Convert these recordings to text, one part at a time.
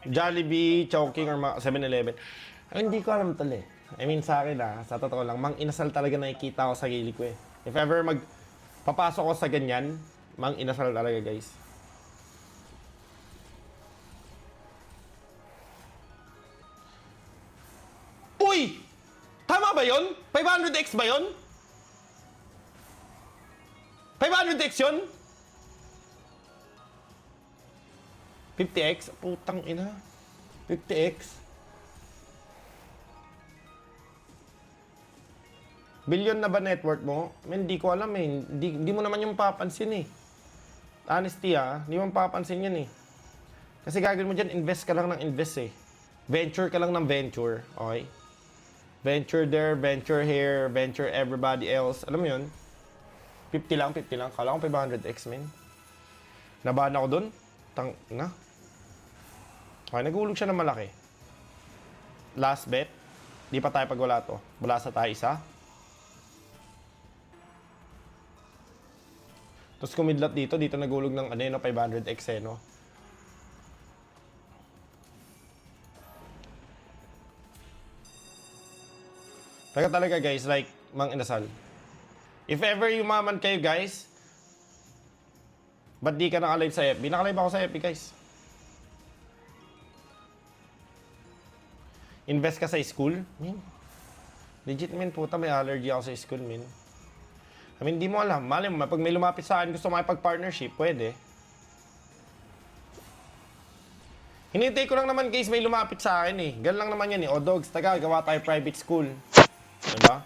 Jollibee, Chowking, or 7-Eleven. Ay, hindi ko alam tol eh. I mean, sa akin sa totoo lang, mang inasal talaga nakikita ko sa sarili ko eh. If ever papasok ko sa ganyan, mang inasal talaga guys. Uy! Tama ba yun? 500x ba yun? 500x yun? 50x? Putang ina. 50x? Billion na ba network mo? Man, hindi ko alam eh. Hindi mo naman yung papansin eh. Honesty hindi mo papansin yan eh. Kasi gagawin mo dyan, invest ka lang ng invest eh. Venture ka lang ng venture. Okay? Venture there, venture here, venture everybody else. Alam mo yun? 50 lang, 50 lang. Kala ko 500x, man. Nabahan ako dun. Na. Okay, nagulog siya ng malaki. Last bet. Di pa tayo pag wala to. Wala sa tayo isa. Tapos kumidlat dito nagulog ng 500x no? Taga talaga guys, like, mang inasal. If ever yumaman kayo guys, ba't di ka nakalive sa FB? Nakalive ako sa FB guys. Invest ka sa school? Man. Legit man puta, may allergy ako sa school man. I mean, di mo alam. Mali mo, pag may lumapit sa akin, gusto makipag-partnership, pwede. Hinintay ko lang naman guys, may lumapit sa akin eh. Gan lang naman yan eh. O dogs, taga, gawa tayo private school. Diba?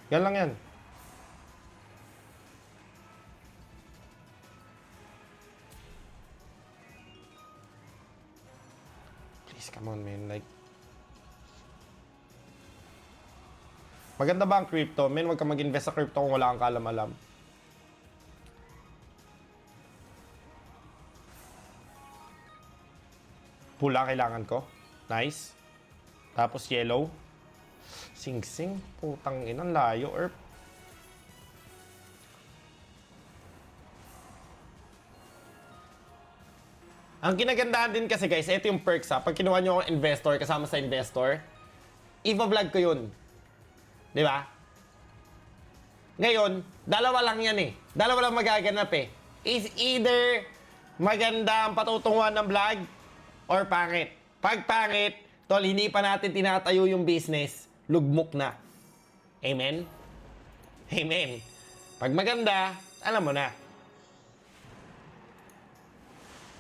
Gan lang yan. Please, come on man. Like, maganda ba ang crypto? Men, wag ka mag-invest sa crypto kung wala kang kalam-alam. Pula kailangan ko. Nice. Tapos yellow. Sing-sing. Putang inang layo. Erp. Ang kinagandahan din kasi guys, ito yung perks Pag kinuha nyo akong investor, kasama sa investor, i-vlog ko yun. Di ba? Ngayon, dalawa lang yan eh. Dalawa lang magaganap eh. Is either maganda ang patutunguhan ng vlog or pangit. Pag pangit, tol, hindi pa natin tinatayo yung business, lugmok na. Amen? Amen. Pag maganda, alam mo na.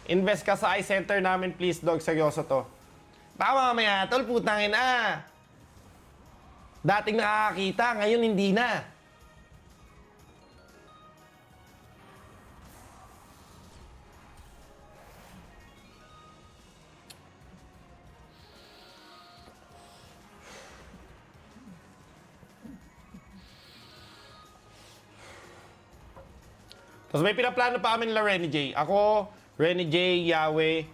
Invest ka sa iCenter namin, please, dog. Seryoso to. Baka mamaya, tol, putangin dating nakakakita, ngayon hindi na. Tapos may pinaplano pa kami nila Renny J. Ako, Renny J, Yahweh,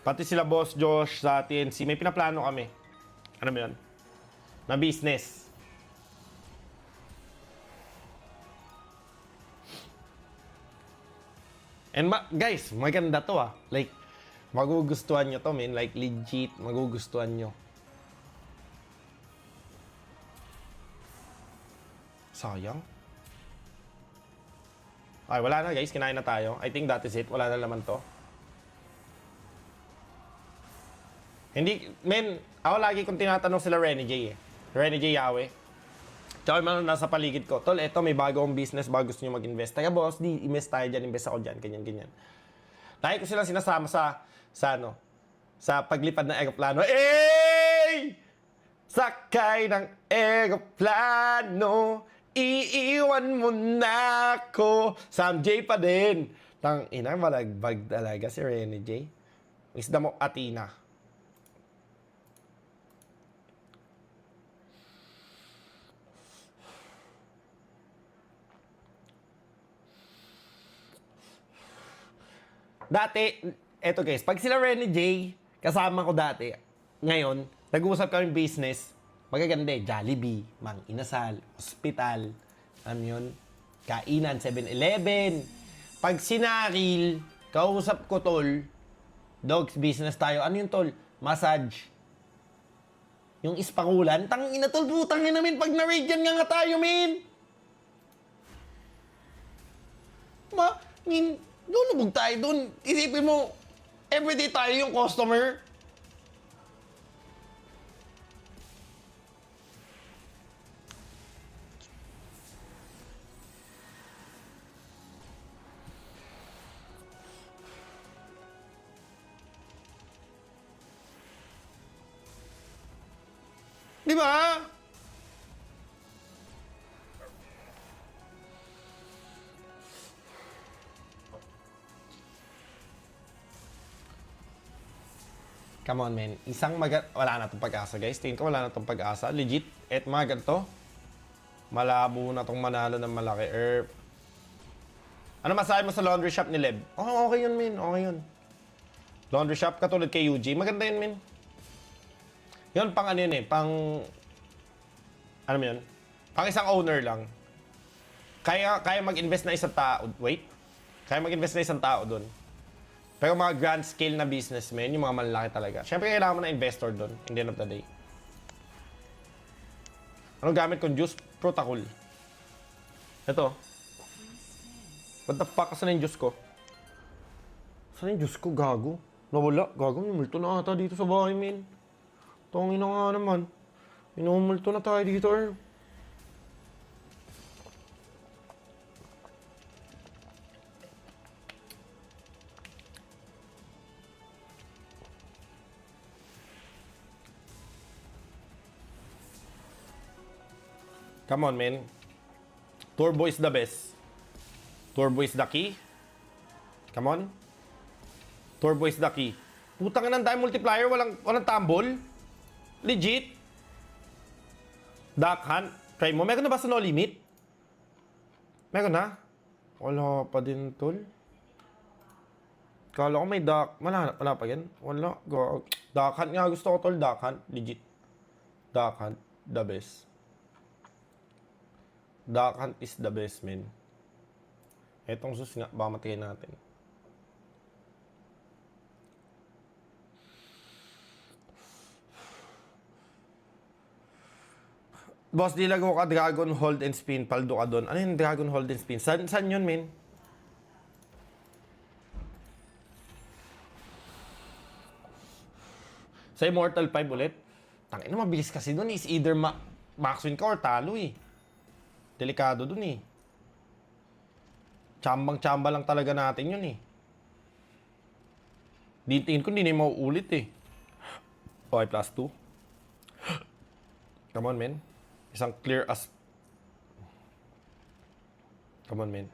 pati sila Boss Josh sa TNC. May pinaplano kami. Ano ba yun? Na business. And guys, maganda to Like, magugustuhan nyo to, man. Like, legit, magugustuhan nyo. Sayang. Ay, wala na guys. Kinain na tayo. I think that is it. Wala na naman to. Hindi, men, ako lagi kong tinatanong sila Renny J Renny J Yahweh. Tsaka yung nasa paligid ko, tol, eto may bagong business, bago gusto nyo mag-invest. Taga boss, di invest tayo dyan, invest ako dyan, ganyan. Lagi ko silang sinasama sa paglipad ng eroplano. Eh! Sakay ng eroplano, iiwan mo na ako. Sam J pa din. Tang ina, malagbag talaga si Renny J. Isda mo, Atina. Dati, eto guys, pag sila Renny J, kasama ko dati, ngayon, nag-uusap kami business, magaganda Jollibee, Mang Inasal, Hospital, yun, kainan, 7-Eleven, Pag sinaril, kausap ko, tol, dogs business tayo. Ano yung tol? Massage. Yung ispakulan, tangina tol, putangin namin pag na-radian nga tayo, men. Lulubog tayo dun. Isipin mo, everyday tayo yung customer. Di ba? Come on, man. Wala na itong pag-asa, guys. Tingin ko wala na itong pag-asa. Legit. Et mga ganito. Malabo na itong manalo ng malaki. Ano masabi mo sa laundry shop ni Leb? Oh, okay yun, man. Okay yun. Laundry shop, katulad kay UG. Maganda yun, man. Yun, pang ano yun eh. Ano mo yun? Pang isang owner lang. Kaya mag-invest na isang tao. Wait. Kaya mag-invest na isang tao doon. Pero mga grand scale na businessmen, yung mga malalaki talaga. Siyempre, kailangan mo na investor doon, in the end of the day. Anong gamit kong juice? Protocol. Ito. What the fuck? Saan yung juice ko? Saan yung juice ko? Gago. Nawala. Gago. Multo na ata dito sa bahay, men. Tongin na nga naman. Minumulto na tayo dito, Come on, man. Turbo is the best. Turbo is the key. Come on. Turbo is the key. Putang ina, dahil multiplier, walang tambol. Legit. Duck Hunt. Try mo. Meron na ba sa no limit? Meron na? Wala pa din, tol. Kala ko may duck. Wala pa yan. Wala. Duck Hunt nga gusto ko, tol. Duck Hunt. Legit. Duck Hunt. The best. Duck Hunt is the best, man. Etong sus nga. Baka matikin natin. Boss, dilago ka, Dragon Hold and Spin, paldo ka doon. Ano yung Dragon Hold and Spin? Saan yun, men? Sa Immortal 5 ulit? Tangina, mabilis kasi doon. Is either max win ka or talo eh. Delikado doon eh. Tsambang-tsamba lang talaga natin yun eh. Tingin ko hindi na yung mauulit eh. Okay, plus 2. Come on, men. Isang clear as... Come on, men.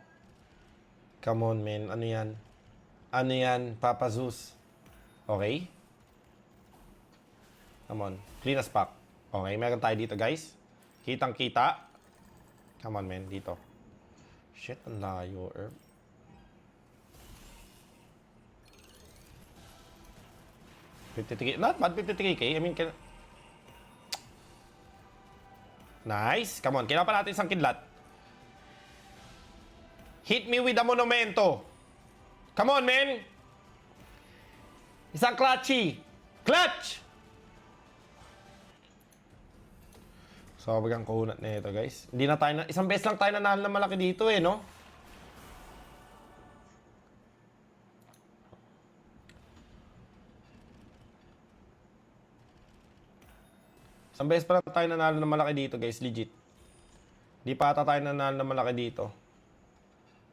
Come on, men. Ano yan? Ano yan, Papa Zeus? Okay? Come on. Clean as pack. Okay, meron tayo dito, guys. Kitang-kita. Come on, men. Dito. Shit, ang layo, Herb. $53K. Not bad, $53K. I mean, nice. Come on. Kailangan pa natin isang kidlat. Hit me with a monumento. Come on, man. Isang clutchy. Clutch! Sobrang kunat na ito, guys. Hindi na tayo isang beses lang tayo nanalo na malaki dito eh, no? Isang beses pa lang tayo nanalo na malaki dito, guys. Legit. Di pa ata tayo nanalo na malaki dito.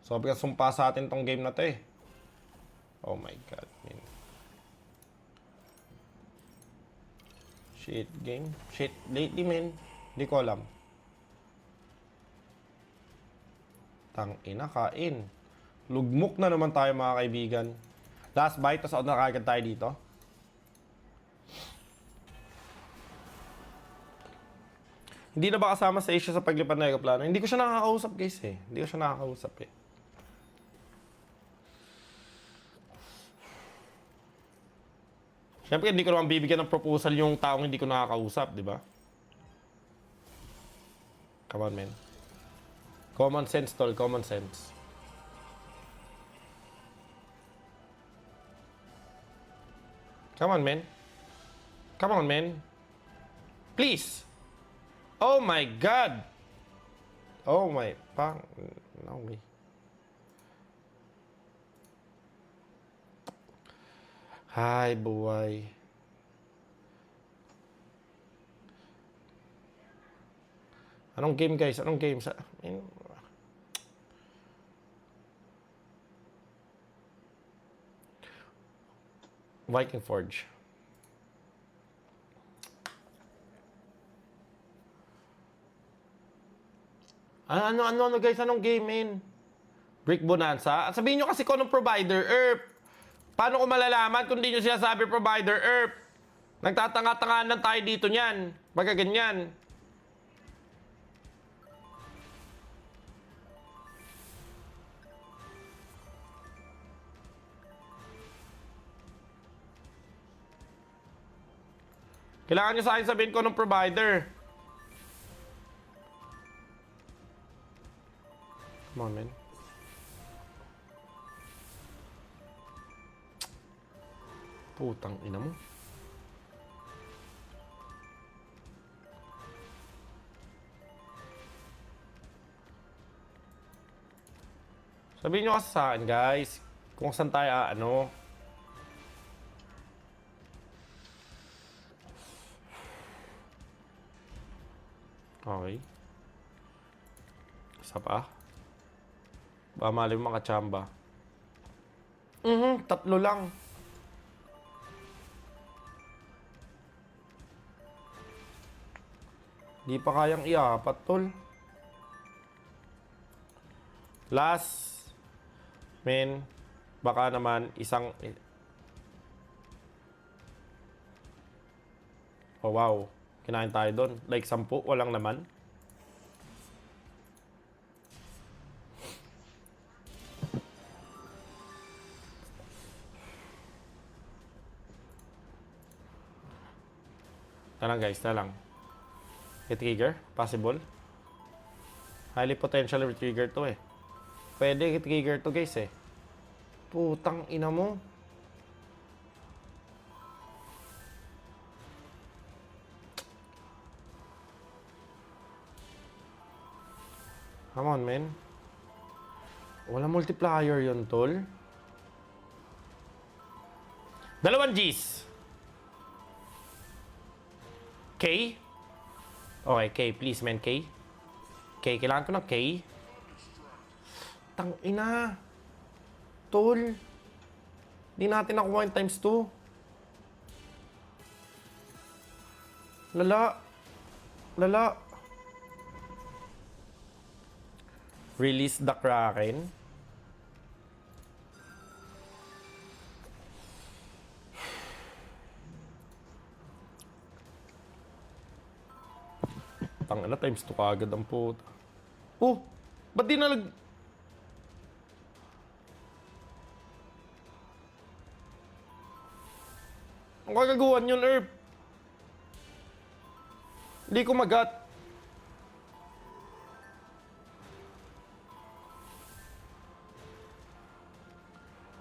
Sobrang sumpa sa atin tong game na to eh. Oh my God, man. Shit game. Shit. Lately, man. Di ko alam. Tangina, kain. Lugmok na naman tayo, mga kaibigan. Last bite, tapos nakagad tayo dito. Hindi na ba kasama sa issue sa paglipad na aeroplano? Hindi ko siya nakakausap, guys eh. Hindi ko siya nakakausap eh. Siyempre, hindi ko naman bibigyan ng proposal yung taong hindi ko nakakausap, di ba? Come on, man. Common sense, tol. Common sense. Come on, man. Come on, man. Please. Oh my God. Oh my... No way. Hi, buhay. Anong game, guys? Anong game? Viking Forge. Ano, guys? Anong game, man? Brick Bonanza? At sabihin nyo kasi ko ng provider, Earth. Paano ko malalaman kung di nyo sinasabi provider, Earth? Nagtatanga-tanganan tayo dito niyan. Baga ganyan. Kailangan nyo sa akin sabihin ko ng provider. Come on, man. Putang ina mo. Sabihin nyo kasi sa akin, guys, kung saan tayo ano. Okay. Isa pa. Ba mali mo makachamba. Tatlo lang. Di pa kayang iapat, tol. Last. Men, baka naman isang... Oh, wow. Kinain tayo doon. Like 10, walang naman. Talang guys, talang. I-trigger, possible. Highly potential trigger to eh. Pwede i-trigger to guys eh. Putang ina mo. Come on, man. Wala multiplier yun, tol. 2 Gs. K? Okay, K. Please, man. K. K. Kailangan ko ng K. Tang ina. Tol. Di natin nakuha yung times 2. Lala. Lala. Release the Kraken. Tangina, times 2 kagad ang puta. Oh! Ba't di nalag... Ang kagagawan yun, Herb. Hindi ko magat.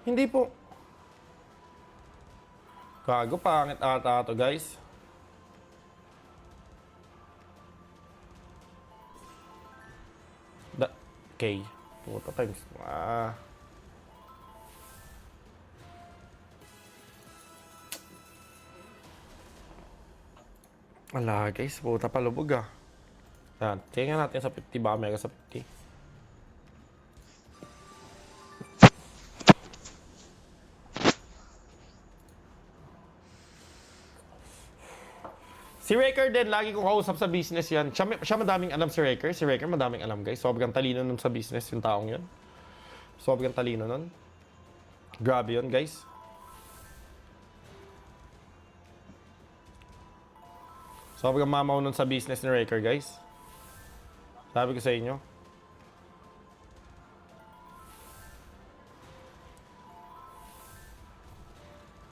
Hindi po. Gago, pangit ata to, guys. Okay. Puta times. Wala guys, puta palubog ah. Yan, tingnan natin sa 50, baka mega sa 50. Si Raker din, lagi kong kausap sa business yan. Siya madaming alam si Raker. Si Raker madaming alam guys. Sobrang talino nun sa business yung taong yun. Sobrang talino nun. Grabe yun guys. Sobrang mamaw nun sa business ni Raker guys. Sabi ko sa inyo.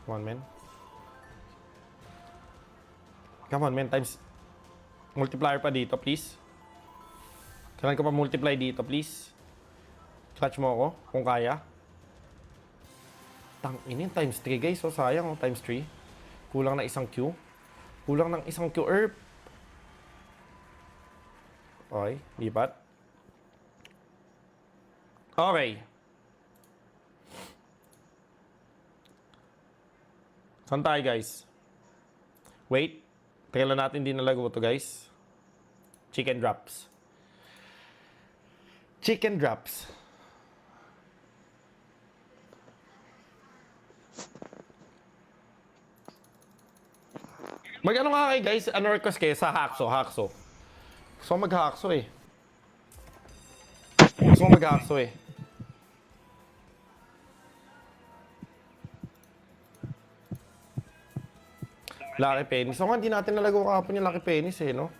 Come on, man. Come on, man. Times. Multiplier pa dito, please. Kailangan ko pa multiply dito, please. Clutch mo ako, kung kaya. Tanginin, times 3, guys. So, sayang, oh. Times 3. Kulang na isang Q. Kulang ng isang Q, Erp. Okay, lipat. Okay. Saan tayo, guys? Wait. Kailan natin din nalago to, guys? Chicken drops. Chicken drops. Mag-ano nga kayo, guys? Ano request kayo sa Hackso? Gusto ko mag-Hackso eh. Gusto ko mag-Hackso eh. Lucky Pennies. So nga, hindi natin nalagaw kahapon yung Lucky Pennies eh, no?